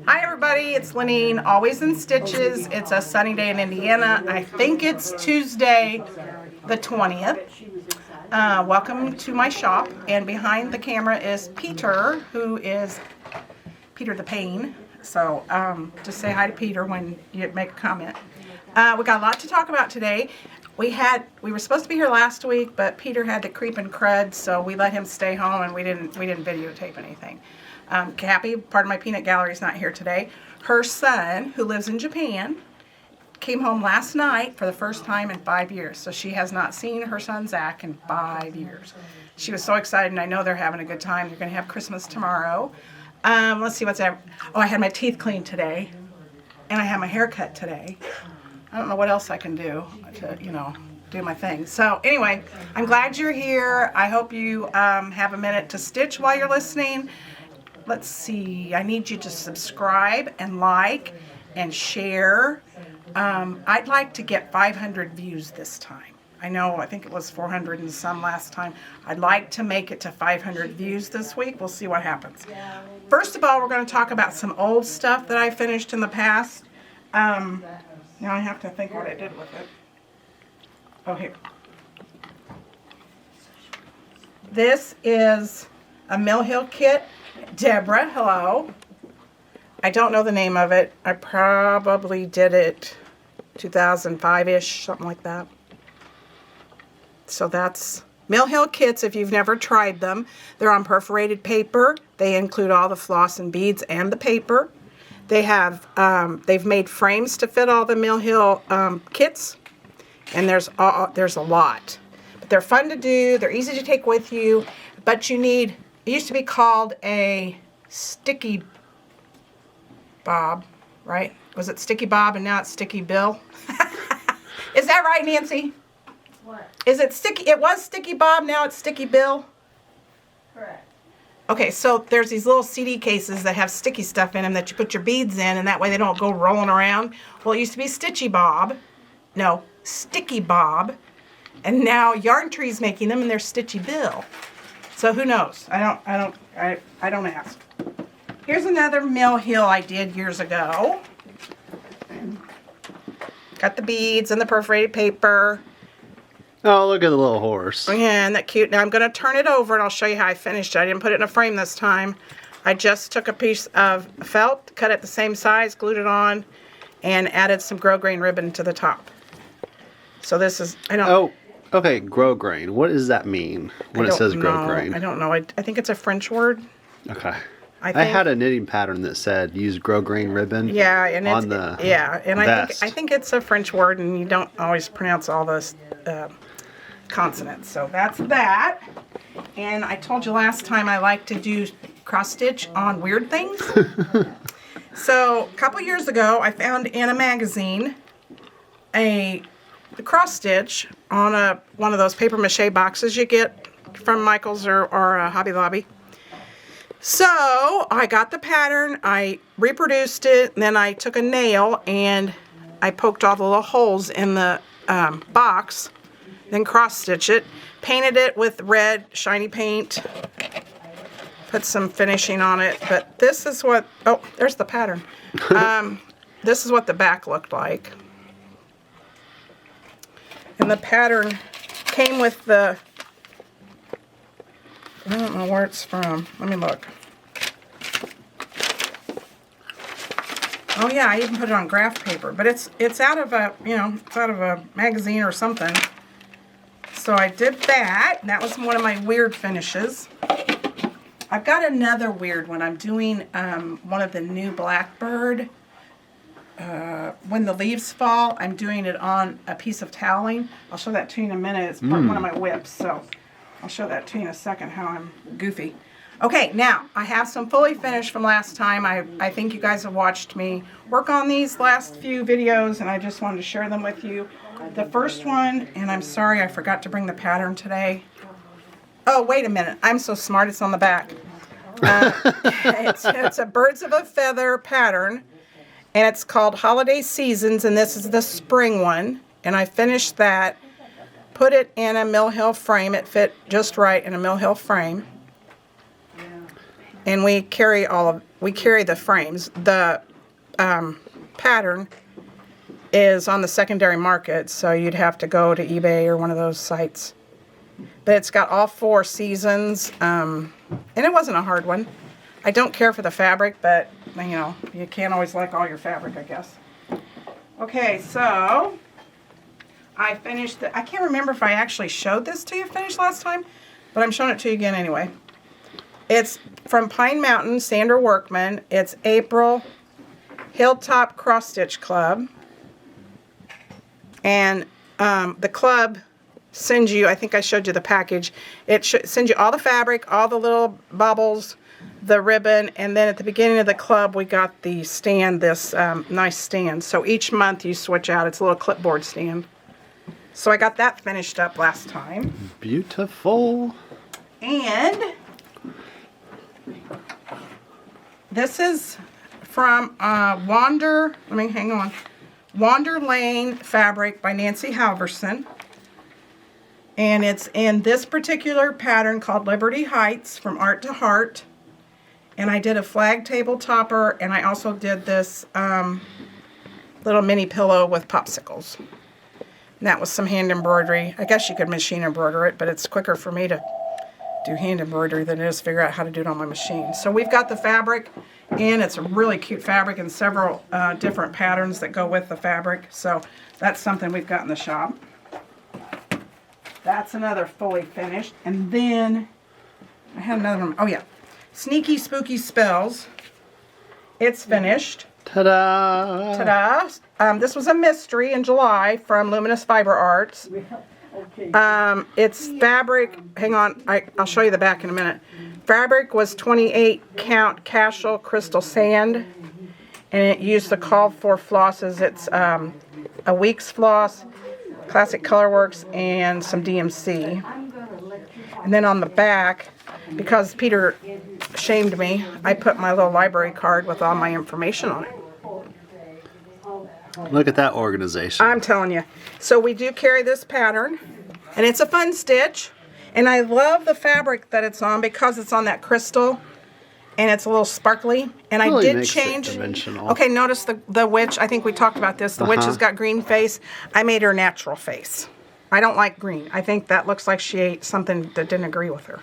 Hi everybody, it's Lenine, always in stitches. It's a sunny day in Indiana. I think it's Tuesday the 20th. Welcome to my shop, and behind the camera is Peter, who is Peter the Pain. So just say hi to Peter when you make a comment. We got a lot to talk about today. We were supposed to be here last week, but Peter had the creeping crud, so we let him stay home and we didn't videotape anything. Cappy, part of my peanut gallery, is not here today. Her son, who lives in Japan, came home last night for the first time in 5 years. So she has not seen her son Zach in 5 years. She was so excited, and I know they're having a good time. They're going to have Christmas tomorrow. Let's see what's ever. Oh, I had my teeth cleaned today, and I had my hair cut today. I don't know what else I can do to, do my thing. So anyway, I'm glad you're here. I hope you have a minute to stitch while you're listening. Let's see, I need you to subscribe and like and share. I'd like to get 500 views this time. I think it was 400 and some last time. I'd like to make it to 500 views this week. We'll see what happens. First of all, we're going to talk about some old stuff that I finished in the past. Now I have to think what I did with it. Oh, here. This is a Mill Hill kit. Deborah, hello. I don't know the name of it. I probably did it 2005-ish, something like that. So that's Mill Hill kits if you've never tried them. They're on perforated paper. They include all the floss and beads and the paper. They have, they've made frames to fit all the Mill Hill kits, and there's a lot. But they're fun to do. They're easy to take with you, but you need. It used to be called a Sticky Bob, right? Was it Sticky Bob and now it's Sticky Bill? Is that right, Nancy? What? Is it Sticky? It was Sticky Bob, now it's Sticky Bill? Correct. Okay, so there's these little CD cases that have sticky stuff in them that you put your beads in, and that way they don't go rolling around. Well, it used to be Stitchy Bob. No, Sticky Bob. And now Yarn Tree's making them, and they're Stitchy Bill. So who knows? I don't ask. Here's another Mill Hill I did years ago. Got the beads and the perforated paper. Oh, look at the little horse. Yeah, isn't that cute? Now I'm going to turn it over and I'll show you how I finished it. I didn't put it in a frame this time. I just took a piece of felt, cut it the same size, glued it on, and added some grosgrain ribbon to the top. So this is, Oh, okay, grosgrain. What does that mean when it says grosgrain? I don't know. I think it's a French word. Okay. I had a knitting pattern that said use grosgrain ribbon. Yeah, and on the vest. I think it's a French word, and you don't always pronounce all those consonants. So that's that. And I told you last time I like to do cross stitch on weird things. So a couple years ago, I found in a magazine the cross stitch on one of those paper mache boxes you get from Michael's or Hobby Lobby. So I got the pattern, I reproduced it, and then I took a nail and I poked all the little holes in the box, then cross stitched it, painted it with red shiny paint, put some finishing on it. But this is what, oh, there's the pattern. This is what the back looked like. And the pattern came with the, I don't know where it's from. Let me look. Oh yeah, I even put it on graph paper, but it's out of a, it's out of a magazine or something. So I did that. That was one of my weird finishes. I've got another weird one. I'm doing one of the new Blackbird. When the leaves fall, I'm doing it on a piece of toweling. I'll show that to you in a minute. It's one of my whips, so I'll show that to you in a second how I'm goofy. Okay, now I have some fully finished from last time. I think you guys have watched me work on these last few videos, and I just wanted to share them with you. The first one, and I'm sorry I forgot to bring the pattern today. Oh, wait a minute. I'm so smart. It's on the back. It's a Birds of a Feather pattern, and it's called Holiday Seasons, and this is the spring one. And I finished that, put it in a Mill Hill frame. It fit just right in a Mill Hill frame. And we carry all of we carry the frames. The pattern is on the secondary market, so you'd have to go to eBay or one of those sites. But it's got all 4 seasons, and it wasn't a hard one. I don't care for the fabric, but, you know, you can't always like all your fabric, I guess. Okay, so I finished I can't remember if I actually showed this to you finished last time, but I'm showing it to you again anyway. It's from Pine Mountain Sander Workman. It's April Hilltop Cross Stitch Club. And the club sends you, I think I showed you the package, it sends you all the fabric, all the little bubbles, the ribbon, and then at the beginning of the club we got the stand, this nice stand. So each month you switch out, it's a little clipboard stand. So I got that finished up last time. Beautiful. And this is from Wander Lane Fabric by Nancy Halverson. And it's in this particular pattern called Liberty Heights, from Art to Heart. And I did a flag table topper, and I also did this little mini pillow with popsicles. And that was some hand embroidery. I guess you could machine embroider it, but it's quicker for me to do hand embroidery than it is figure out how to do it on my machine. So we've got the fabric in. It's a really cute fabric and several different patterns that go with the fabric. So that's something we've got in the shop. That's another fully finished. And then I had another one. Oh yeah, Sneaky Spooky Spells. It's finished. Ta-da! Ta-da! This was a mystery in July from Luminous Fiber Arts. It's fabric. Hang on, I'll show you the back in a minute. Fabric was 28 count Cashel crystal sand, and it used the called for flosses. It's a Weeks floss, Classic Colorworks, and some DMC. And then on the back, because Peter shamed me, I put my little library card with all my information on it. Look at that organization. I'm telling you. So we do carry this pattern, and it's a fun stitch. And I love the fabric that it's on because it's on that crystal, and it's a little sparkly. And Really I did makes it change. dimensional. Okay, notice the witch. I think we talked about this. The witch has got green face. I made her natural face. I don't like green. I think that looks like she ate something that didn't agree with her.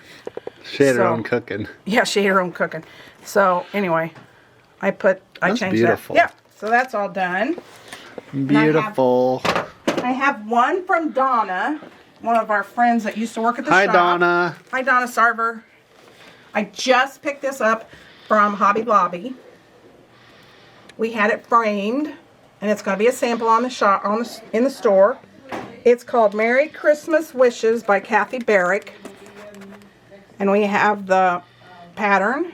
She had her So- own cooking. Yeah, she ate her own cooking. So anyway, I That's changed beautiful. that. Yeah, so that's all done. Beautiful. I have one from Donna, one of our friends that used to work at the Hi, shop. Donna. Hi, Donna Sarver. I just picked this up from Hobby Lobby. We had it framed, and it's going to be a sample on the shop in the store. It's called Merry Christmas Wishes by Kathy Barrick, and we have the pattern.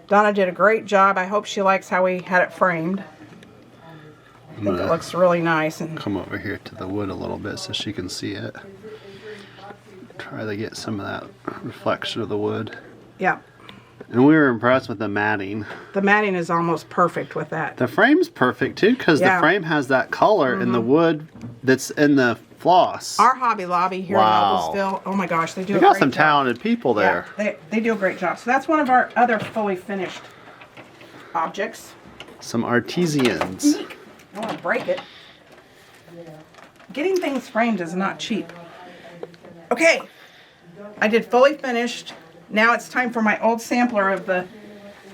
Donna did a great job. I hope she likes how we had it framed. I think it looks really nice. And Come over here to the wood a little bit so she can see it. Try to get some of that reflection of the wood. yeah, And we were impressed with the matting. the matting is almost perfect with that. The frame's perfect too because Yeah. the frame has that color in the wood that's in the floss. Our Hobby Lobby here Wow. in Noblesville, oh my gosh, they do We a got great some job. talented people there. Yeah, they do a great job. So that's one of our other fully finished objects. Some artisans. I don't want to break it. Getting things framed is not cheap. Okay, I did fully finished. Now it's time for my old sampler of the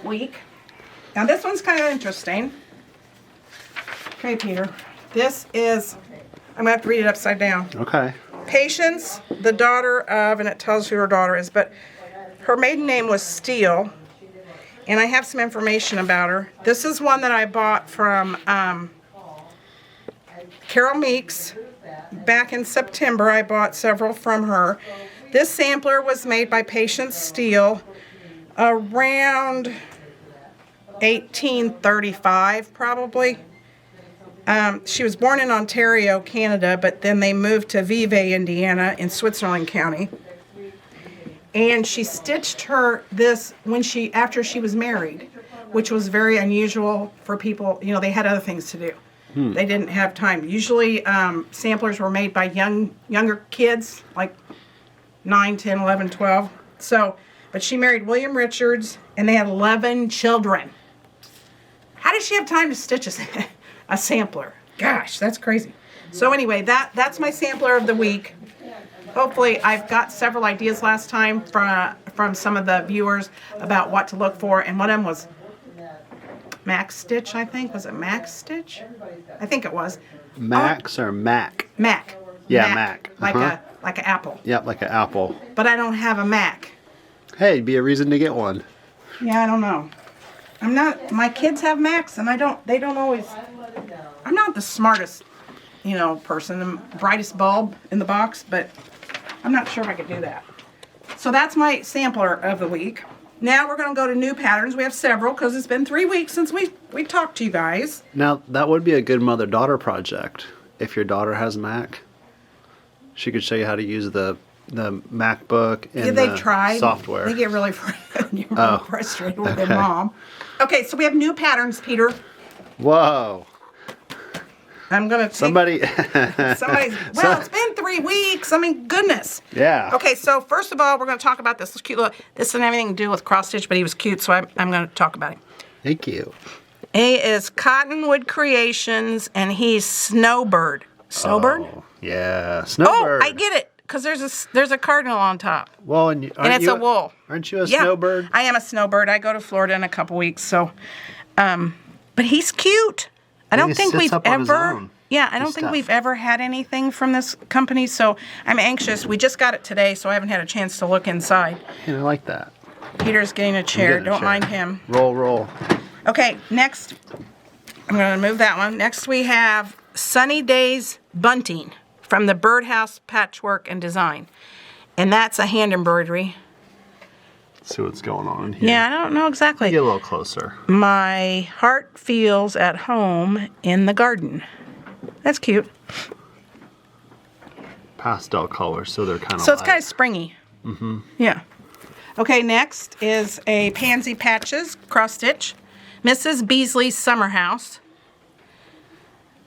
week. Now this one's kind of interesting. Okay, Peter. This is, I'm going to have to read it upside down. Okay. Patience, the daughter of, and it tells who her daughter is, but her maiden name was Steele, and I have some information about her. This is one that I bought from Carol Meeks. Back in September, I bought several from her. This sampler was made by Patience Steele around 1835, probably. She was born in Ontario, Canada, but then they moved to Vevey, Indiana, in Switzerland County. And she stitched her this after she was married, which was very unusual for people. You know, they had other things to do. They didn't have time. Usually, samplers were made by younger kids, like 9, 10, 11, 12. So but she married William Richards, and they had 11 children. How did she have time to stitch a sampler? Gosh, that's crazy. So anyway, that's my sampler of the week. Hopefully, I've got several ideas last time from some of the viewers about what to look for, and one of them was Max Stitch, I think. Was it Max Stitch? I think it was. Max or Mac? Mac. Yeah, Mac. Like an apple. Yep, like an apple. But I don't have a Mac. Hey, it'd be a reason to get one. Yeah, I don't know. My kids have Macs, and they don't always, I'm not the smartest, person, the brightest bulb in the box, but I'm not sure if I could do that. So that's my sampler of the week. Now we're going to go to new patterns. We have several because it's been 3 weeks since we talked to you guys. Now, that would be a good mother-daughter project. If your daughter has Mac, she could show you how to use the MacBook and They've the tried. software. They get really frustrated with their mom. Okay, so we have new patterns, Peter. Whoa. I'm going to take... Somebody's... Well, it's been 3 weeks. I mean, goodness. Yeah. Okay, so first of all, we're going to talk about this cute little... This doesn't have anything to do with cross stitch, but he was cute, so I'm going to talk about him. Thank you. He is Cottonwood Creations, and he's Snowbird. Snowbird? Oh, yeah. Snowbird. Oh, I get it, because there's a cardinal on top. Well, and it's a wool. Aren't you a snowbird? I am a snowbird. I go to Florida in a couple weeks, so... but he's cute. I don't think we've ever... Yeah, I don't think we've ever had anything from this company, so I'm anxious. We just got it today, so I haven't had a chance to look inside. Yeah, I like that. Peter's getting a chair. Don't mind him. Roll. Okay, next, I'm going to move that one. Next we have Sunny Days Bunting from the Birdhouse Patchwork and Design. And that's a hand embroidery. Let's see what's going on in here. Yeah, I don't know exactly. Get a little closer. My heart feels at home in the garden. That's cute. Pastel colors, so they're kind of So it's kind of springy. Mm-hmm. Yeah. Okay, next is a Pansy Patches cross stitch. Mrs. Beasley's Summer House.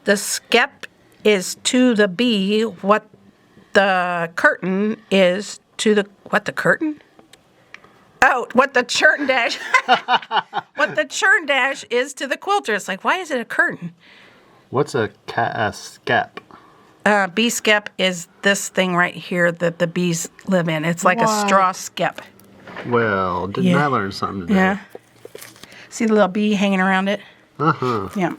The skep is to the bee what the curtain is to the... What the curtain? Oh, what the churn dash... what the churn dash is to the quilter. It's like, why is it a curtain? What's a skep? Bee skep is this thing right here that the bees live in. It's like a straw skep. Well, didn't I learn something today? Yeah. See the little bee hanging around it? Uh-huh. Yeah.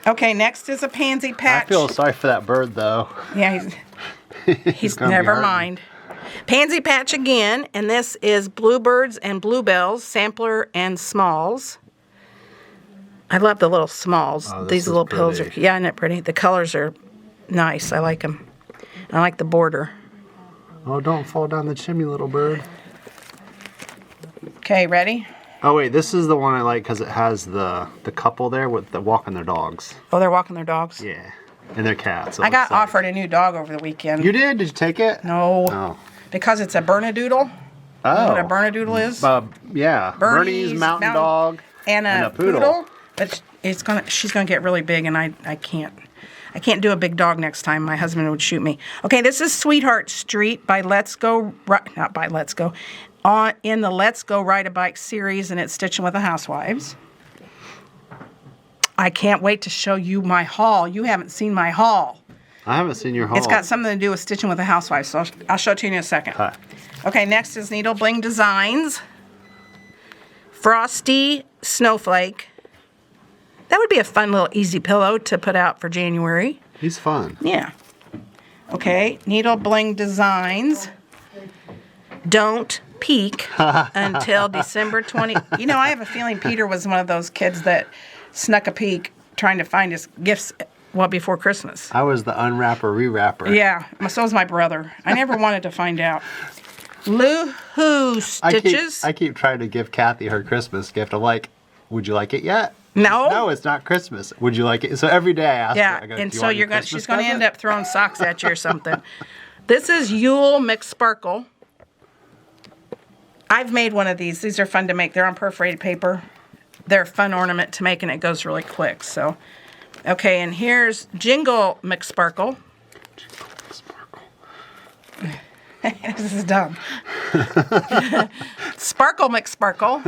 Okay, next is a pansy patch. I feel sorry for that bird, though. Yeah, he's gonna be never hurting. mind. Pansy patch again, and this is Bluebirds and Bluebells, Sampler and Smalls. I love the little smalls. Oh, These little pills are, yeah, isn't it pretty? The colors are nice. I like them. I like the border. Oh, don't fall down the chimney, little bird. Okay, ready? Oh, wait, this is the one I like because it has the couple there with the walking their dogs. Oh, they're walking their dogs? Yeah, and their cats. I got offered a new dog over the weekend. You did? Did you take it? No. Oh. Because it's a Bernedoodle. Oh. You know what a Bernedoodle is? Yeah. Bernie's mountain dog and a poodle. But she's gonna get really big, and I can't do a big dog next time. My husband would shoot me. Okay, this is Sweetheart Street by Let's Go. Not by Let's Go. In the Let's Go Ride a Bike series, and it's Stitching with the Housewives. I can't wait to show you my haul. You haven't seen my haul. I haven't seen your haul. It's got something to do with Stitching with the Housewives, so I'll show it to you in a second. Hi. Okay, next is Needle Bling Designs. Frosty Snowflake. That would be a fun little easy pillow to put out for January. He's fun. Yeah. Okay, Needle Bling Designs. Don't peek until December 20. You know, I have a feeling Peter was one of those kids that snuck a peek trying to find his gifts before Christmas. I was the unwrapper, rewrapper. Yeah, so was my brother. I never wanted to find out. Loo-hoo Stitches. I keep trying to give Kathy her Christmas gift. I'm like, would you like it yet? No. No, it's not Christmas. Would you like it? So every day I ask her. I go, and "Do you so want your she's Christmas going to end present?" up throwing socks at you or something. This is Yule Mixed Sparkle. I've made one of these. These are fun to make. They're on perforated paper. They're a fun ornament to make, and it goes really quick. So, okay, and here's Jingle Mixed Sparkle. This is dumb. Sparkle McSparkle.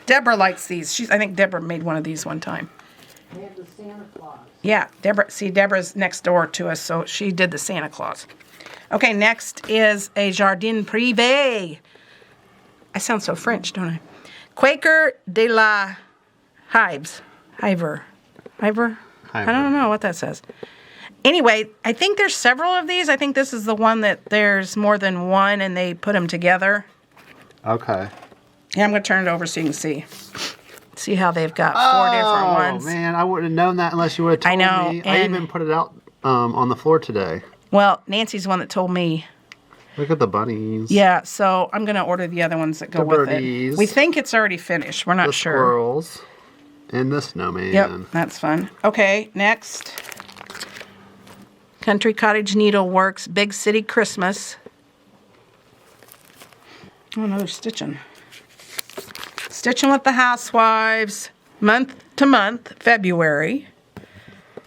Deborah likes these. I think Deborah made one of these one time. They have the Santa Claus. Yeah, Deborah. See, Deborah's next door to us, so she did the Santa Claus. Okay, next is a Jardin Privé. I sound so French, don't I? Quaker de la Hives. Hiver. I don't know what that says. Anyway, I think there's several of these. I think this is the one that there's more than one, and they put them together. Okay. Yeah, I'm going to turn it over so you can see. See how they've got four different ones. Oh, man, I wouldn't have known that unless you would have told I know, me. I even put it out on the floor today. Well, Nancy's the one that told me. Look at the bunnies. Yeah, so I'm going to order the other ones that go The with birdies. it. We think it's already finished. We're not The sure. squirrels. And the snowman. Yep, that's fun. Okay, next. Country Cottage Needleworks Big City Christmas. Oh, another stitching. Stitching with the Housewives, month to month, February.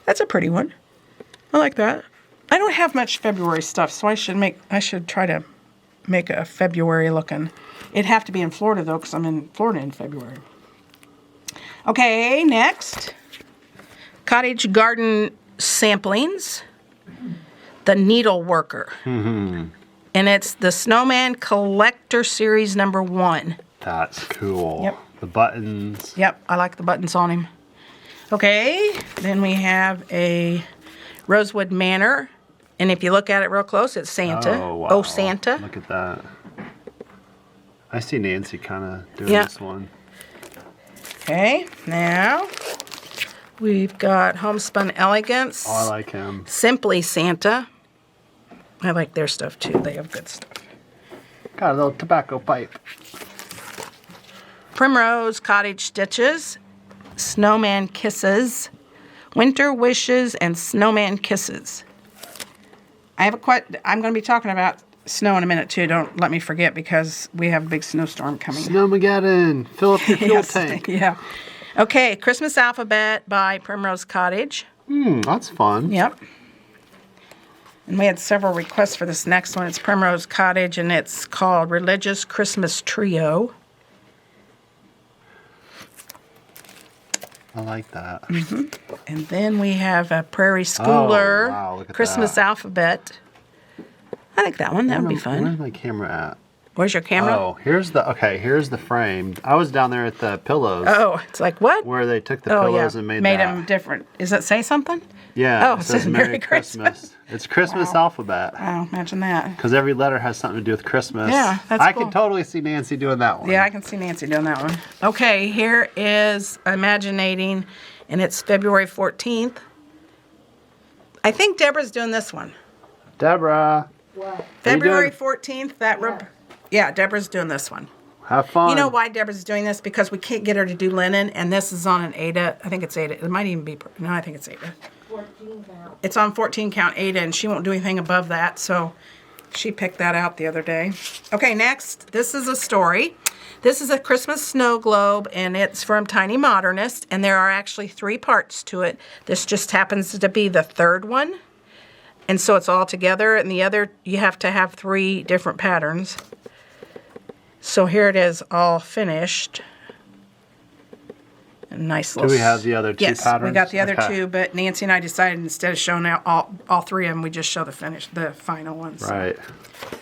That's a pretty one. I like that. I don't have much February stuff, so I should try to make a February looking. It'd have to be in Florida though, because I'm in Florida in February. Okay, next. Cottage Garden Samplings. The Needle Worker. Mm-hmm. And it's the Snowman Collector Series #1. That's cool. Yep. The buttons. Yep, I like the buttons on him. Okay, then we have a Rosewood Manor. And if you look at it real close, it's Santa. Oh, wow. Oh, Santa. Look at that. I see Nancy kind of doing Yeah. this one. Okay, now we've got Homespun Elegance. Oh, I like him. Simply Santa. I like their stuff too. They have good stuff. Got a little tobacco pipe. Primrose Cottage Stitches. Snowman Kisses. Winter Wishes and Snowman Kisses. I'm going to be talking about snow in a minute too. Don't let me forget because we have a big snowstorm coming. Snowmageddon. Fill up your fuel Yes, tank. yeah. Okay, Christmas Alphabet by Primrose Cottage. That's fun. Yep. And we had several requests for this next one. It's Primrose Cottage, and it's called Religious Christmas Trio. I like that. And then we have a Prairie Schooler Oh, wow, look at Christmas that. Alphabet. I like that one. That would be fun. Where's my camera at? Where's your camera? Oh, here's the frame. I was down there at the pillows Oh, it's like what? where they took the Oh, pillows yeah. and made that. them different. Does it say something? Yeah. Oh, it says Merry Christmas. It's Christmas Wow. alphabet. Wow, imagine that. Because every letter has something to do with Christmas. Yeah, that's I cool. can totally see Nancy doing that one. Yeah, I can see Nancy doing that one. Okay, here is Imaginating, and it's February 14th. I think Deborah's doing this one. Deborah, What? February doing? 14th. Yeah, Deborah's doing this one. have fun. You know why Deborah's doing this? Because we can't get her to do linen, and this is on an Ada. I think it's Ada. It might even be. No, I think it's Ada. 14 count. It's on 14 count Ada, and she won't do anything above that, so she picked that out the other day. Okay, next. This is a story. This is a Christmas snow globe, and it's from Tiny Modernist, and there are actually 3 parts to it. This just happens to be the 3rd one, and so it's all together, and the other, you have to have 3 different patterns. So here it is, all finished. A nice little... Do we have the other 2 yes, patterns? we got the other Okay. 2, but Nancy and I decided instead of showing out all 3 of them, we just show the final ones. Right.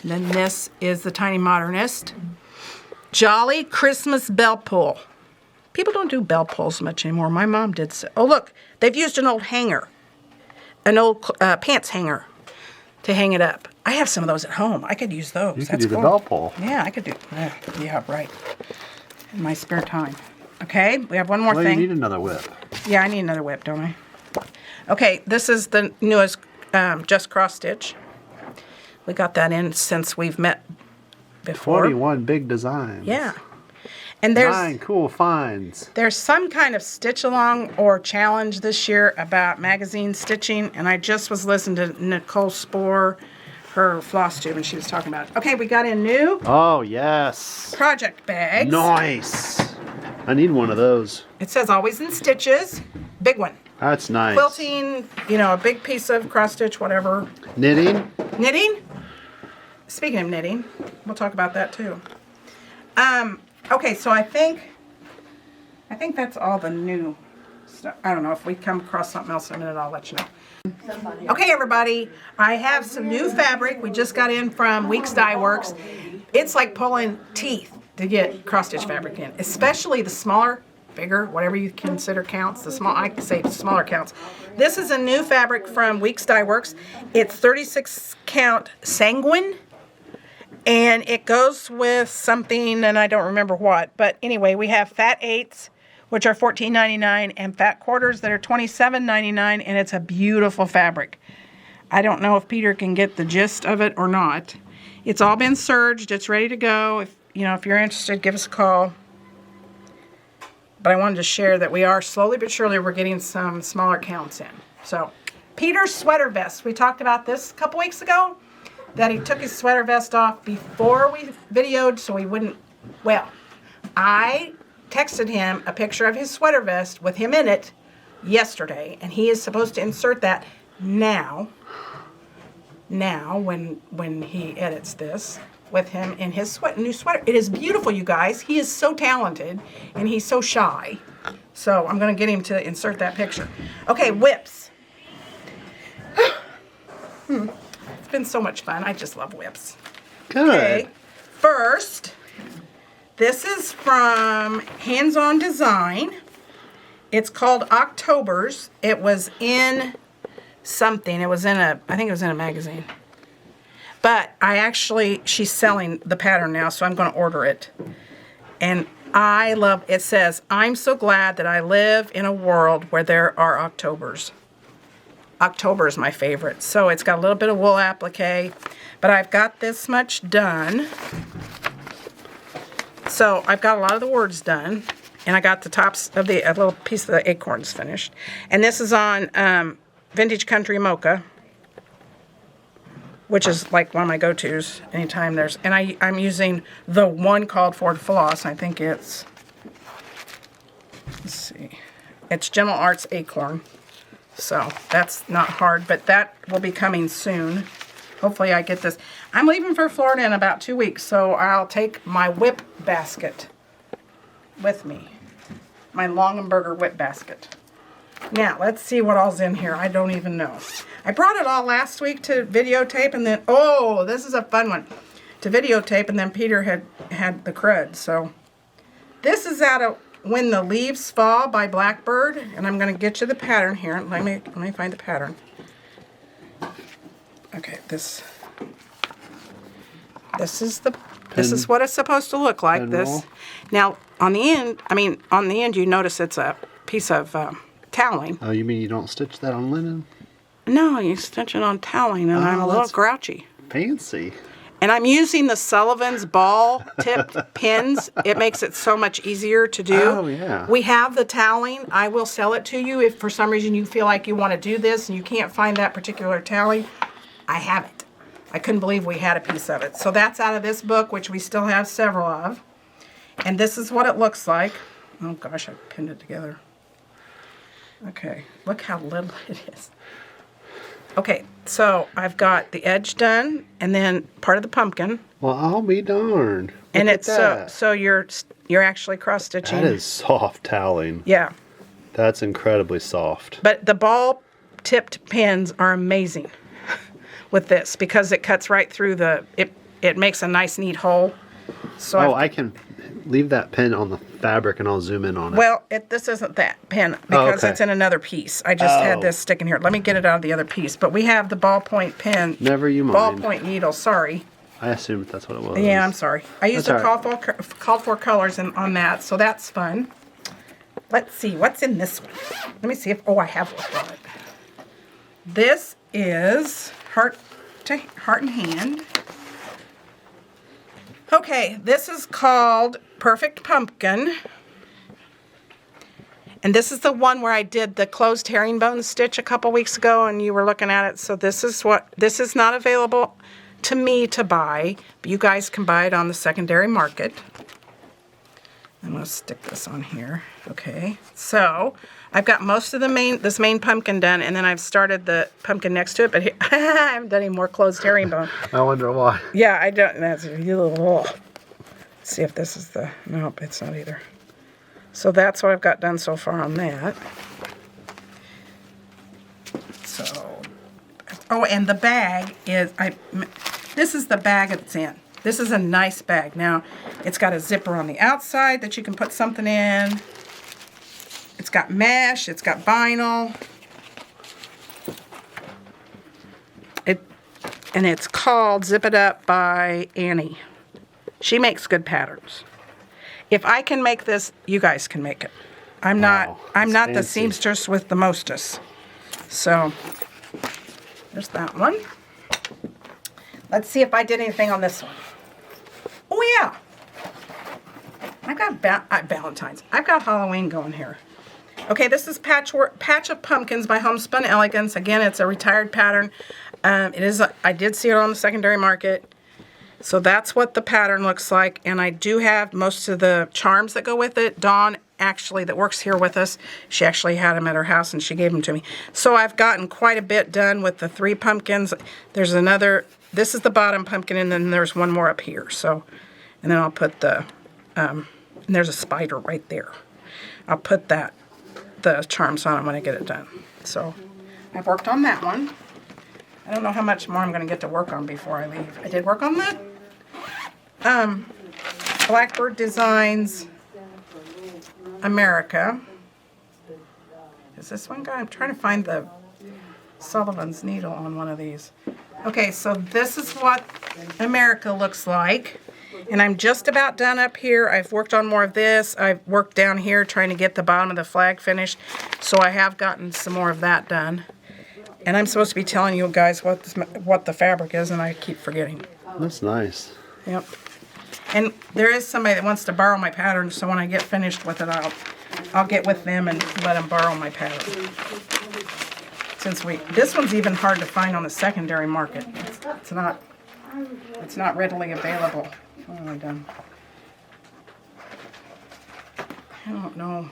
And then this is the Tiny Modernist. Jolly Christmas Bell Pull. People don't do bell pulls much anymore. My mom did so. Oh, look, they've used an old hanger, an old pants hanger to hang it up. I have some of those at home. I could use those. You could That's do the cool. bell pull. Yeah, I could do. Yeah, right. In my spare time. Okay, we have one more Well, thing. you need another whip. Yeah, I need another whip, don't I? Okay, this is the newest Just Cross Stitch. We got that in since we've met before. 41 big designs. Yeah. And there's 9 cool finds. there's some kind of stitch along or challenge this year about magazine stitching, and I just was listening to Nicole Spohr, her Flosstube, and she was talking about it. Okay, we got in new Oh, yes. project bags. Nice. I need one of those. It says always in stitches. Big one. That's nice. Quilting, a big piece of cross stitch, whatever. Knitting. Knitting. speaking of knitting, we'll talk about that too. Okay, so I think that's all the new stuff. I don't know, if we come across something else in a minute, I'll let you know. Okay, everybody, I have some new fabric. We just got in from Weeks Dye Works. It's like pulling teeth to get cross-stitch fabric in, especially the smaller, bigger, whatever you consider counts. The small, I say smaller counts. This is a new fabric from Weeks Dye Works. It's 36 count sanguine, and it goes with something, and I don't remember what. But anyway, we have fat 8s, which are $14.99, and fat quarters that are $27.99, and it's a beautiful fabric. I don't know if Peter can get the gist of it or not. It's all been serged. It's ready to go. If you're interested, give us a call. But I wanted to share that we are slowly but surely we're getting some smaller counts in. So, Peter's sweater vest. We talked about this a couple weeks ago, that he took his sweater vest off before we videoed so he wouldn't, well, I texted him a picture of his sweater vest with him in it yesterday, and he is supposed to insert that now when he edits this, with him in his new sweater. It is beautiful, you guys. He is so talented, and he's so shy. So I'm going to get him to insert that picture. Okay, whips. It's been so much fun. I just love whips. Good. Okay, first, this is from Hands On Design. It's called October's. It was in something. It was in I think it was in a magazine. But she's selling the pattern now, so I'm going to order it. And I love, it says, I'm so glad that I live in a world where there are Octobers. October is my favorite. So it's got a little bit of wool applique, but I've got this much done. So I've got a lot of the words done, and I got the tops of a little piece of the acorns finished. And this is on Vintage Country Mocha, which is like one of my go-tos anytime there's, and I'm using the one called for floss. I think it's, let's see, it's Gentle Arts Acorn. So that's not hard, but that will be coming soon. Hopefully I get this. I'm leaving for Florida in about 2 weeks, so I'll take my whip basket with me. My Longenberger whip basket. Now, let's see what all's in here. I don't even know. I brought it all last week to videotape, and then, oh, this is a fun one. To videotape, and then Peter had the crud. So, this is out of When the Leaves Fall by Blackbird, and I'm going to get you the pattern here. Let me find the pattern. Okay, this is what it's supposed to look like. This. Now, on the end, you notice it's a piece of toweling. Oh, you mean you don't stitch that on linen? No, you stitch it on toweling, and I'm a little grouchy. Fancy. And I'm using the Sullivan's ball-tipped pins. It makes it so much easier to do. Oh, yeah. We have the toweling. I will sell it to you if for some reason you feel like you want to do this and you can't find that particular toweling. I have it. I couldn't believe we had a piece of it. So that's out of this book, which we still have several of. And this is what it looks like. Oh, gosh, I pinned it together. Okay, look how little it is. Okay, so I've got the edge done, and then part of the pumpkin. Well, I'll be darned. And Look it's at that. so you're actually cross stitching. That is soft toweling. Yeah. That's incredibly soft. But the ball tipped pins are amazing with this because it cuts right through it makes a nice neat hole. So I can leave that pin on the fabric and I'll zoom in on it. Well, this isn't that pin because okay. it's in another piece. I just had this sticking here. Let me get it out of the other piece. But we have the ballpoint pen. Never you mind. Ballpoint needle, sorry. I assumed that's what it was. Yeah, I'm sorry. I used That's the all right. called for colors on that, so that's fun. Let's see, what's in this one? Let me see if, I have one on it. This is Heart and Hand. Okay, this is called Perfect Pumpkin. And this is the one where I did the closed herringbone stitch a couple weeks ago and you were looking at it. So this is not available to me to buy, but you guys can buy it on the secondary market. I'm going to stick this on here. Okay, so I've got most of this main pumpkin done, and then I've started the pumpkin next to it, but I haven't done any more closed herringbone. I wonder why. Yeah, I don't. That's a little. See if this is the. Nope, it's not either. So that's what I've got done so far on that. So, oh, and the bag is this is the bag it's in. This is a nice bag. Now, it's got a zipper on the outside that you can put something in. It's got mesh. It's got vinyl. And it's called Zip It Up by Annie. She makes good patterns. If I can make this, you guys can make it. I'm not fancy. the seamstress with the mostest. So, there's that one. Let's see if I did anything on this one. Oh yeah. I got Valentine's. I've got Halloween going here. Okay, this is Patch of Pumpkins by Homespun Elegance. Again, it's a retired pattern. I did see it on the secondary market. So that's what the pattern looks like. And I do have most of the charms that go with it. Dawn, actually, that works here with us, she actually had them at her house and she gave them to me. So I've gotten quite a bit done with the 3 pumpkins. There's another, this is the bottom pumpkin, and then there's one more up here. So, and then I'll put the, and there's a spider right there. I'll put the charms on it when I get it done. So I've worked on that one. I don't know how much more I'm going to get to work on before I leave. I did work on that. Blackbird Designs America. Is this one guy? I'm trying to find the Sullivan's needle on one of these. Okay, so this is what America looks like. And I'm just about done up here. I've worked on more of this. I've worked down here trying to get the bottom of the flag finished. So I have gotten some more of that done. And I'm supposed to be telling you guys what the fabric is, and I keep forgetting. That's nice. Yep. And there is somebody that wants to borrow my pattern, so when I get finished with it, I'll get with them and let them borrow my pattern. This one's even hard to find on the secondary market. It's not readily available. What have I done? I don't know.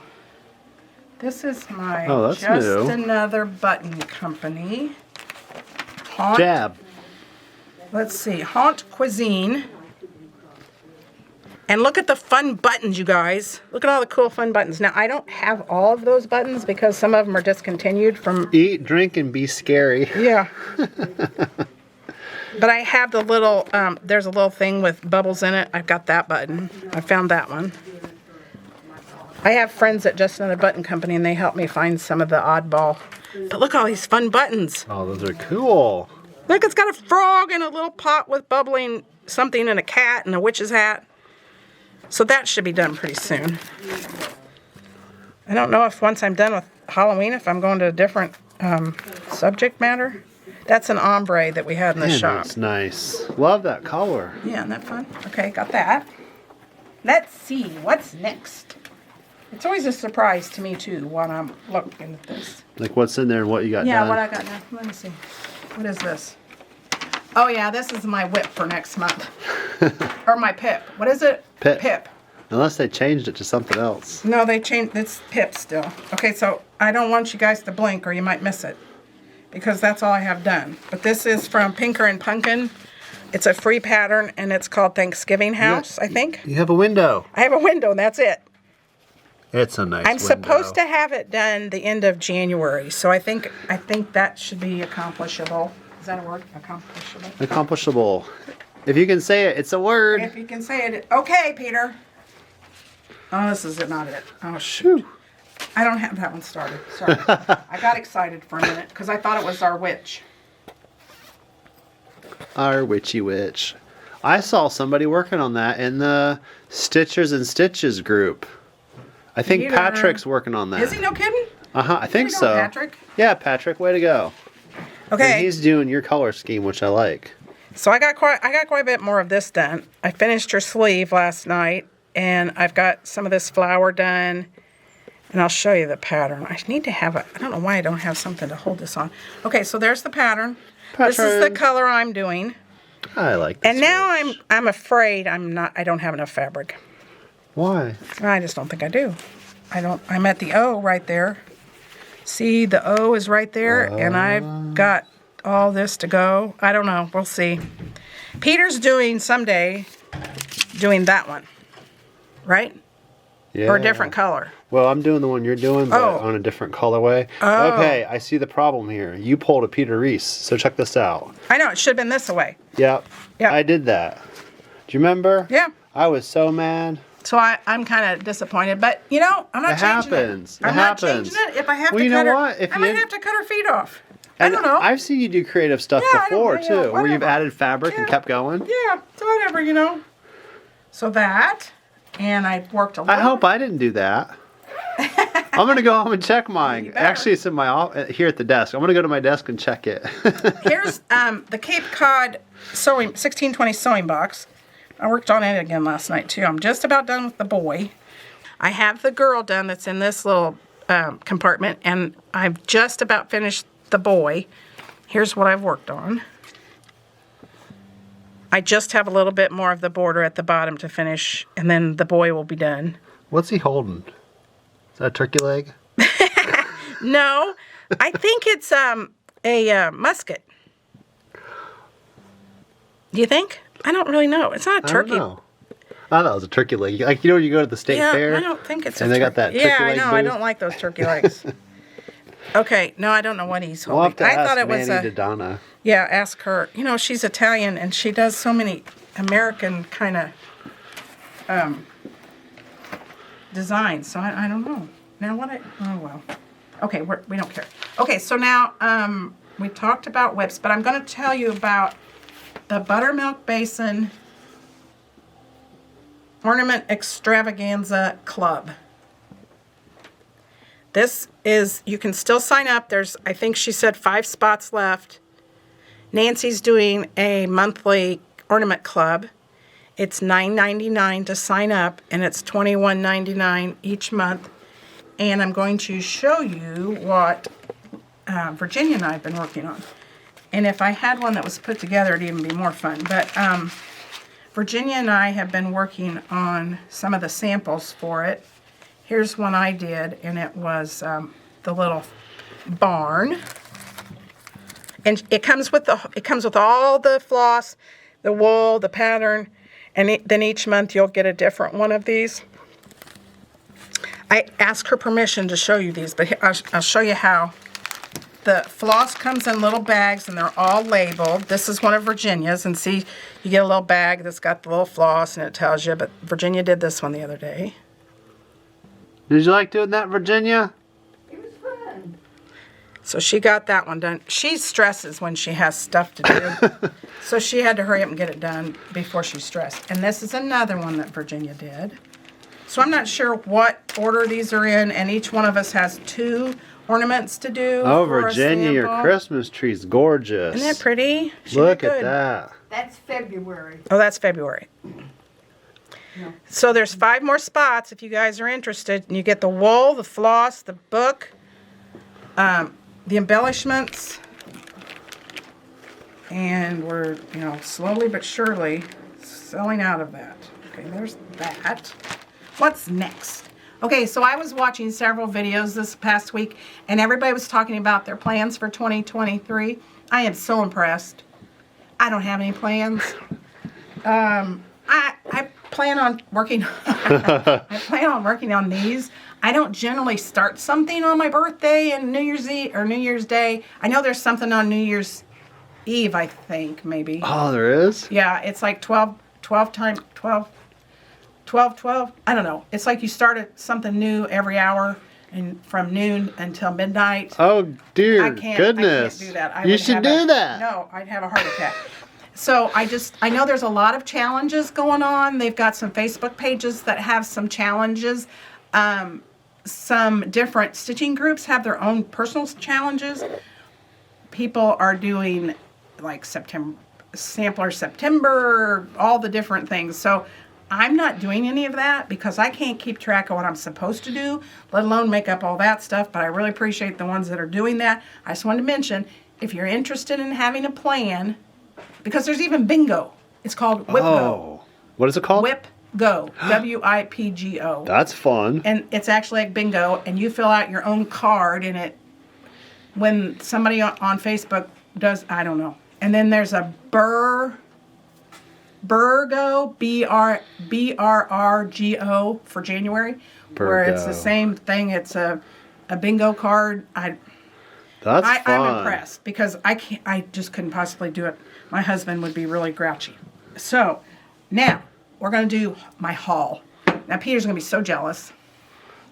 This is my that's Just new. Another Button Company. Jab. Let's see, Haunt Cuisine. And look at the fun buttons, you guys. Look at all the cool fun buttons. Now, I don't have all of those buttons because some of them are discontinued from... Eat, drink, and be scary. Yeah. But I have the little, there's a little thing with bubbles in it. I've got that button. I found that one. I have friends at Just Another Button Company, and they help me find some of the oddball. But look at all these fun buttons. Oh, those are cool. Look, it's got a frog in a little pot with bubbling something and a cat and a witch's hat. So that should be done pretty soon. I don't know if once I'm done with Halloween, if I'm going to a different subject matter. That's an ombre that we had in the shop. That's nice. Love that color. Yeah, isn't that fun? Okay, got that. Let's see, what's next? It's always a surprise to me, too, when I'm looking at this. Like what's in there and what you got Yeah, done. what I got now. Let me see. What is this? Oh, yeah, this is my whip for next month. Or my pip. What is it? Pip. Pip. Unless they changed it to something else. No, they changed. It's pip still. Okay, so I don't want you guys to blink or you might miss it. Because that's all I have done. But this is from Pinker and Punkin. It's a free pattern, and it's called Thanksgiving House, I think. You have a window. I have a window, and that's it. It's a nice I'm window. supposed to have it done the end of January, so I think that should be accomplishable. Is that a word? Accomplishable? Accomplishable. If you can say it, it's a word. If you can say it. Okay, Peter. Oh, this is not it. Oh, shoot. I don't have that one started. Sorry. I got excited for a minute because I thought it was our witch. Our witchy witch. I saw somebody working on that in the Stitchers and Stitches group. I think Peter. Patrick's working on that. Is he? No kidding? I think Way to go, so. Patrick. Yeah, Patrick, way to go. Okay. And he's doing your color scheme, which I like. So I got quite a bit more of this done. I finished her sleeve last night, and I've got some of this flower done. And I'll show you the pattern. I need to have I don't know why I don't have something to hold this on. Okay, so there's the pattern. This is the color I'm doing. I like this. And now I'm afraid I don't have enough fabric. Why? I just don't think I do. I'm at the O right there. See, the O is right there, and I've got all this to go. I don't know. We'll see. Peter's doing that one, right? Yeah. Or a different color. Well, I'm doing the one you're doing, but Oh. on a different colorway. Oh. Okay, I see the problem here. You pulled a Peter Reese, so check this out. I know, it should have been this way. Yep. Yep. I did that. Do you remember? Yeah. I was so mad. So I'm kind of disappointed, but you know, I'm not It changing happens. it. I'm It not happens. changing it. If I have Well, to you cut know her, what? If I you might didn't- have to cut her feet off. I And don't know. I've seen you do creative stuff Yeah, I know, before, yeah, too, where you've whatever. added fabric and Yeah. kept going. Yeah, so whatever, you know. So that, and I worked a little. I hope I didn't do that. I'm going to go home and check mine. You better. Actually, it's in my here at the desk. I'm going to go to my desk and check it. Here's the Cape Cod 1620 sewing box. I worked on it again last night too. I'm just about done with the boy. I have the girl done that's in this little compartment, and I've just about finished the boy. Here's what I've worked on. I just have a little bit more of the border at the bottom to finish, and then the boy will be done. What's he holding? Is that a turkey leg? No, I think it's a musket. Do you think? I don't really know. It's not a turkey. I don't know. I thought it was a turkey leg. Like, you know, when you go to the state Yeah, fair? I don't think it's and a they turkey. got that turkey Yeah, I leg know. I booth? don't like those turkey legs. Okay, no, I don't know what he's We'll holding. have to I ask thought it was Manny Donna. yeah, ask her. You know, she's Italian and she does so many American kind of designs. So I don't know. Now oh well. Okay, we don't care. Okay, so now we talked about whips, but I'm going to tell you about the Buttermilk Basin Ornament Extravaganza Club. This is, you can still sign up. There's, I think she said 5 spots left. Nancy's doing a monthly ornament club. It's $9.99 to sign up, and it's $21.99 each month. And I'm going to show you what Virginia and I have been working on. And if I had one that was put together, it'd even be more fun. But Virginia and I have been working on some of the samples for it. Here's one I did, and it was the little barn. And it comes with all the floss, the wool, the pattern, and then each month you'll get a different one of these. I asked her permission to show you these, but I'll show you how. The floss comes in little bags, and they're all labeled. This is one of Virginia's, and see, you get a little bag that's got the little floss, and it tells you, but Virginia did this one the other day. Did you like doing that, Virginia? It was fun. So she got that one done. She stresses when she has stuff to do. So she had to hurry up and get it done before she stressed. And this is another one that Virginia did. So I'm not sure what order these are in, and each one of us has 2 ornaments to do. Oh, for a Virginia, your sample. Christmas tree's gorgeous. Isn't that pretty? She Look did at good. that. That's February. Oh, that's February. So there's 5 more spots if you guys are interested. And you get the wool, the floss, the book, the embellishments, and we're, slowly but surely selling out of that. Okay, there's that. What's next? Okay, so I was watching several videos this past week, and everybody was talking about their plans for 2023. I am so impressed. I don't have any plans. I plan on working. I plan on working on these. I don't generally start something on my birthday and New Year's Eve or New Year's Day. I know there's something on New Year's Eve. I think maybe. Oh, there is? Yeah, it's like 12 times 12. 12. I don't know. It's like you start something new every hour, and from noon until midnight. Oh, dear I goodness. can't do that. You should do that. No, I'd have a heart attack. So I know there's a lot of challenges going on. They've got some Facebook pages that have some challenges. Some different stitching groups have their own personal challenges. People are doing like Sampler September, all the different things. So I'm not doing any of that because I can't keep track of what I'm supposed to do, let alone make up all that stuff. But I really appreciate the ones that are doing that. I just wanted to mention, if you're interested in having a plan, because there's even bingo. It's called Whip Go. Oh, what is it called? Whip Go. WIPGO. That's fun. And it's actually like bingo, and you fill out your own card, and it, when somebody on Facebook does, I don't know. And then there's a Burgo, BRRGO for January, where it's the Burgo. same thing. It's a bingo card. That's fun. I'm impressed because I just couldn't possibly do it. My husband would be really grouchy. So now we're going to do my haul. Now Peter's going to be so jealous.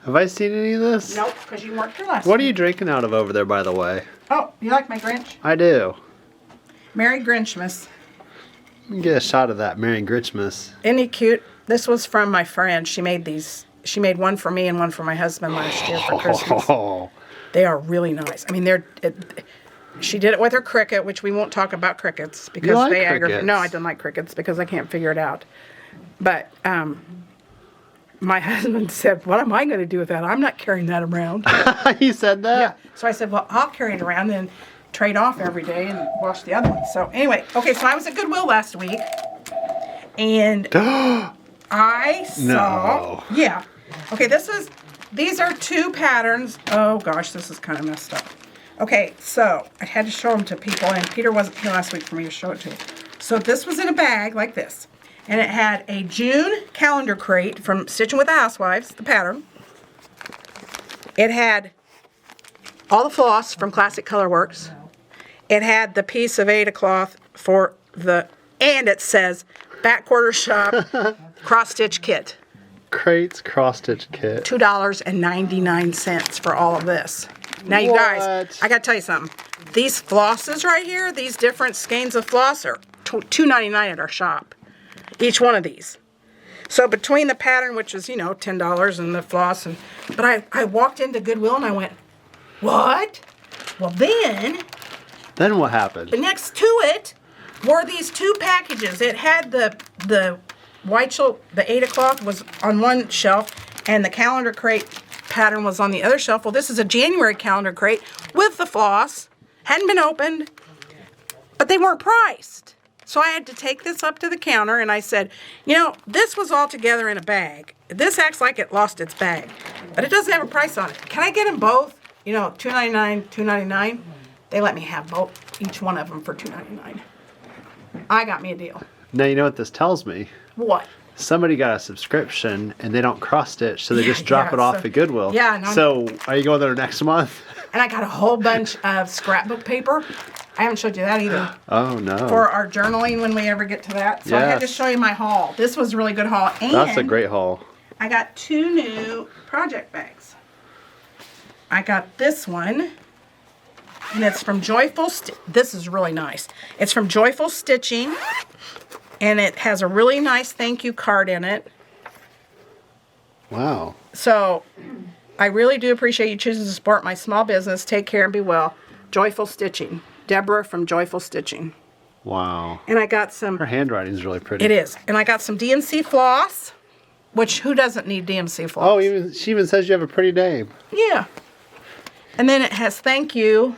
Have I seen any of this? Nope, because you weren't here last What are week. you drinking out of over there, by the way? Oh, you like my Grinch? I do. Merry Grinchmas. Get a shot of that Merry Grinchmas. Isn't he cute? This was from my friend. She made these. She made one for me and one for my husband last year for Christmas. Oh, They are really nice. I mean, she did it with her cricket, which we won't talk about crickets because like they aggravate. crickets? No, I don't like crickets because I can't figure it out. But my husband said, "What am I going to do with that? I'm not carrying that around." you said Yeah. that? So I said, "Well, I'll carry it around and trade off every day and wash the other one." So anyway, okay. So I was at Goodwill last week, and I saw. No. Yeah. Okay. These are two patterns. Oh gosh, this is kind of messed up. Okay, so I had to show them to people, and Peter wasn't here last week for me to show it to. So this was in a bag like this, and it had a June calendar crate from Stitching with the Housewives, the pattern. It had all the floss from Classic Colorworks. It had the piece of Ada cloth for and it says back quarter shop cross stitch kit. Crates cross stitch kit. $2.99 for all of this. Now, you guys, What? I got to tell you something. These flosses right here, these different skeins of floss are $2.99 at our shop. Each one of these. So between the pattern, which is, $10, and the floss, but I walked into Goodwill and I went, what? Well, then Then what happened? next to it were these two packages. It had the the Ada cloth was on one shelf, and the calendar crate pattern was on the other shelf. Well, this is a January calendar crate with the floss. Hadn't been opened, but they weren't priced. So I had to take this up to the counter, and I said, this was all together in a bag. This acts like it lost its bag, but it doesn't have a price on it. Can I get them both? $2.99, $2.99. They let me have both, each one of them for $2.99. I got me a deal. Now you know what this tells me. What? Somebody got a subscription and they don't cross stitch, so they just drop it off so- at Goodwill. yeah, and So are you going there next month? And I got a whole bunch of scrapbook paper. I haven't showed you that either. Oh no. For our journaling when we ever get to that. So I had to Yes. show you my haul. This was a really good haul. And That's a great haul. I got 2 new project bags. I got this one. And it's from Joyful This is really nice. It's from Joyful Stitching. And it has a really nice thank you card in it. Wow. So I really do appreciate you choosing to support my small business. Take care and be well. Joyful Stitching. Deborah from Joyful Stitching. Wow. And I got some, Her handwriting is really pretty. it is. And I got some DMC floss, which who doesn't need DMC floss? Oh, she even says you have a pretty name. Yeah. And then it has thank you.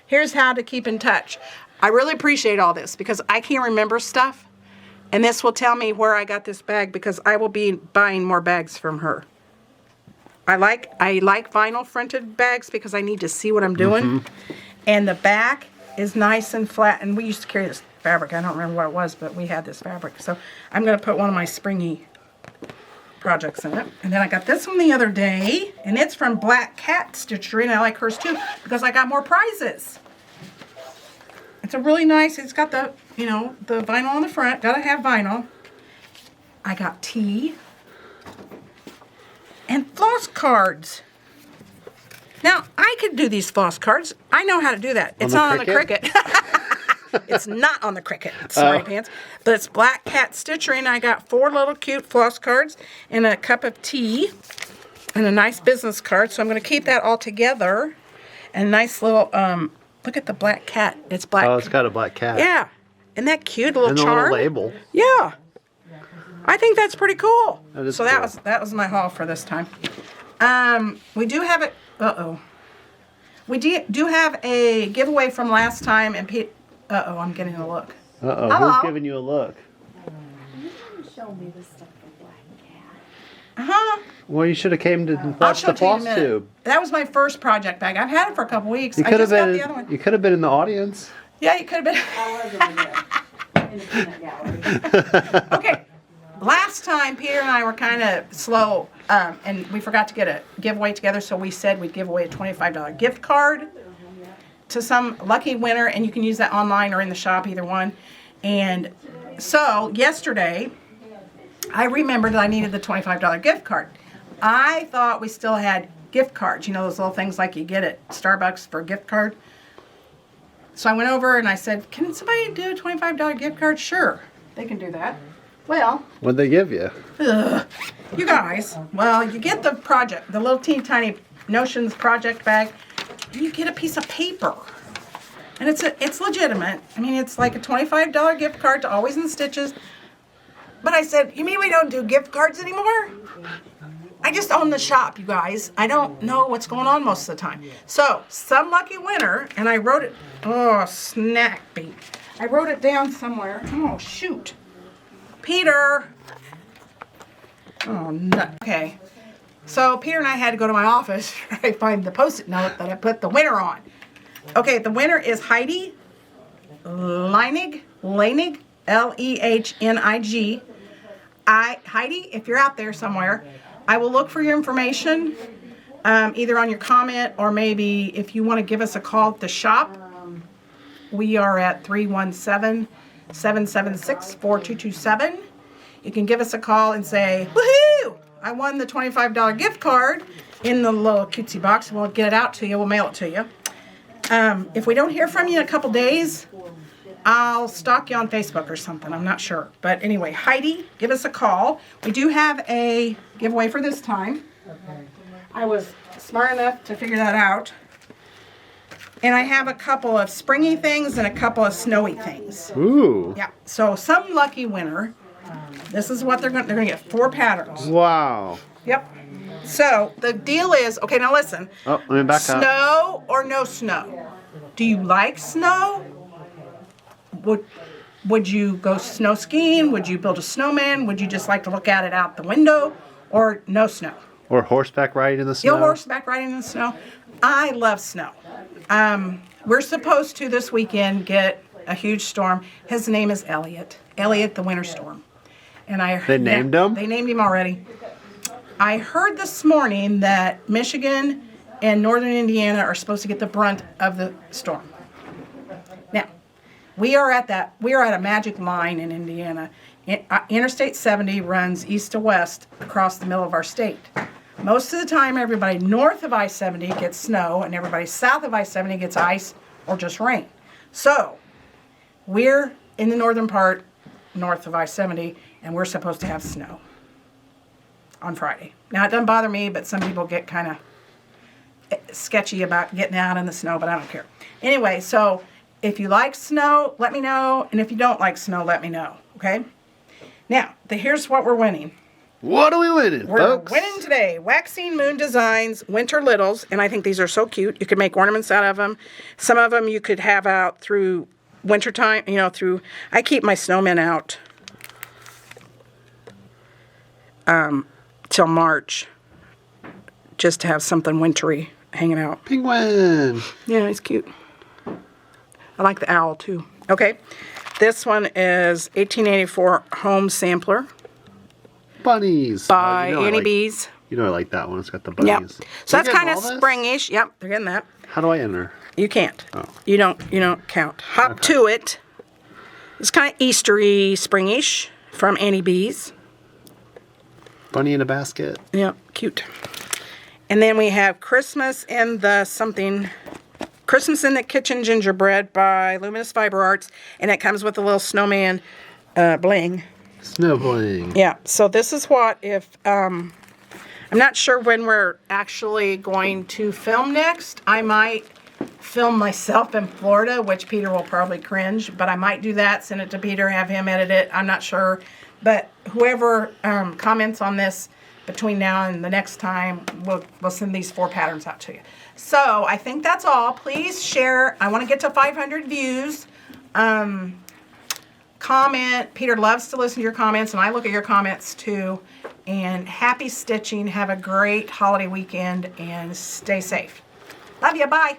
Here's how to keep in touch. I really appreciate all this because I can't remember stuff. And this will tell me where I got this bag because I will be buying more bags from her. I like vinyl fronted bags because I need to see what I'm doing. And the back is nice and flat. And we used to carry this fabric. I don't remember what it was, but we had this fabric. So I'm going to put one of my springy projects in it. And then I got this one the other day, and it's from Black Cat Stitchery, and I like hers too because I got more prizes. It's a really nice, it's got the, the vinyl on the front. Gotta have vinyl. I got tea and floss cards. Now, I could do these floss cards. I know how to do that. It's the not on the Cricut? Cricut. It's not on the Cricut, sorry pants. But it's Black Cat Stitchery, and I got 4 little cute floss cards and a cup of tea and a nice business card. So I'm going to keep that all together. And a nice little, look at the black cat. It's black. Oh, it's got a black cat. Yeah. Isn't that cute? A little And the charm. little label. Yeah. I think that's pretty cool. That is so cool. that was my haul for this time. We do have it. We do have a giveaway from last time, and I'm getting a look. Uh-oh. Hello. Who's giving you a look? You didn't show me the stuff from Huh? Well, you should have came to I'll watch show the it to you in a minute. Flosstube. That was my first project bag. I've had it for a couple weeks. You I could just have got been. the other one. You could have been in the audience. Yeah, you could have been. I was over there in the peanut gallery. Okay. Last time, Peter and I were kind of slow, and we forgot to get a giveaway together, so we said we'd give away a $25 gift card to some lucky winner, and you can use that online or in the shop, either one. And so yesterday, I remembered that I needed the $25 gift card. I thought we still had gift cards, you know, those little things like you get at Starbucks for a gift card. So I went over and I said, can somebody do a $25 gift card? Sure, they can do that. Well, What'd they give you? you guys, well, you get the project, the little teeny tiny Notions project bag, and you get a piece of paper. And it's legitimate. I mean, it's like a $25 gift card to Always in Stitches. But I said, you mean we don't do gift cards anymore? I just own the shop, you guys. I don't know what's going on most of the time. So, some lucky winner, and I wrote it, oh, snack beat. I wrote it down somewhere. Oh, shoot. Peter. Oh, no. Okay. So, Peter and I had to go to my office to find the Post-it note that I put the winner on. Okay, the winner is Heidi Leinig, Lehnig. Heidi, if you're out there somewhere, I will look for your information, either on your comment or maybe if you want to give us a call at the shop. We are at 317-776-4227. You can give us a call and say, woohoo! I won the $25 gift card in the little cutesy box. We'll get it out to you. We'll mail it to you. If we don't hear from you in a couple days, I'll stalk you on Facebook or something. I'm not sure. But anyway, Heidi, give us a call. We do have a giveaway for this time. I was smart enough to figure that out. And I have a couple of springy things and a couple of snowy things. Ooh. Yeah. So some lucky winner. This is what they're going to get 4 patterns. Wow. Yep. So the deal is, okay, now listen. Oh, let me back up. Snow or no snow? Do you like snow? Would you go snow skiing? Would you build a snowman? Would you just like to look at it out the window? Or no snow? Or horseback riding in the snow. You'll horseback riding in the snow. I love snow. We're supposed to this weekend get a huge storm. His name is Elliot. Elliot the Winter Storm. And They named him? They named him already. I heard this morning that Michigan and northern Indiana are supposed to get the brunt of the storm. Now, we are at a magic line in Indiana. Interstate 70 runs east to west across the middle of our state. Most of the time, everybody north of I-70 gets snow, and everybody south of I-70 gets ice or just rain. So, we're in the northern part, north of I-70, and we're supposed to have snow on Friday. Now, it doesn't bother me, but some people get kind of sketchy about getting out in the snow, but I don't care. Anyway, so if you like snow, let me know, and if you don't like snow, let me know, okay? Now, here's what we're winning. What are we winning, We're folks? winning today. Waxing Moon Designs Winter Littles, and I think these are so cute. You could make ornaments out of them. Some of them you could have out through wintertime, I keep my snowmen out till March, just to have something wintry hanging out. Penguin. Yeah, he's cute. I like the owl, too. Okay, this one is 1884 Home Sampler Bunnies. by Oh, Annie Bees. You know I like that one. It's got the Yep. bunnies. So You that's getting kind of all this? springish. Yep, they're getting that. How do I enter? You can't. Oh. You don't count. Hop to it. It's kind of Eastery, springish from Annie Bees. Bunny in a basket. Yep, cute. And then we have Christmas in the Kitchen Gingerbread by Luminous Fiber Arts, and it comes with a little snowman bling. Snow bling. Yeah, so this is what I'm not sure when we're actually going to film next. I might film myself in Florida, which Peter will probably cringe, but I might do that, send it to Peter, have him edit it. I'm not sure. But whoever comments on this between now and the next time, we'll send these 4 patterns out to you. So I think that's all. Please share. I want to get to 500 views. Comment. Peter loves to listen to your comments, and I look at your comments too. And happy stitching. Have a great holiday weekend and stay safe. Love you. Bye.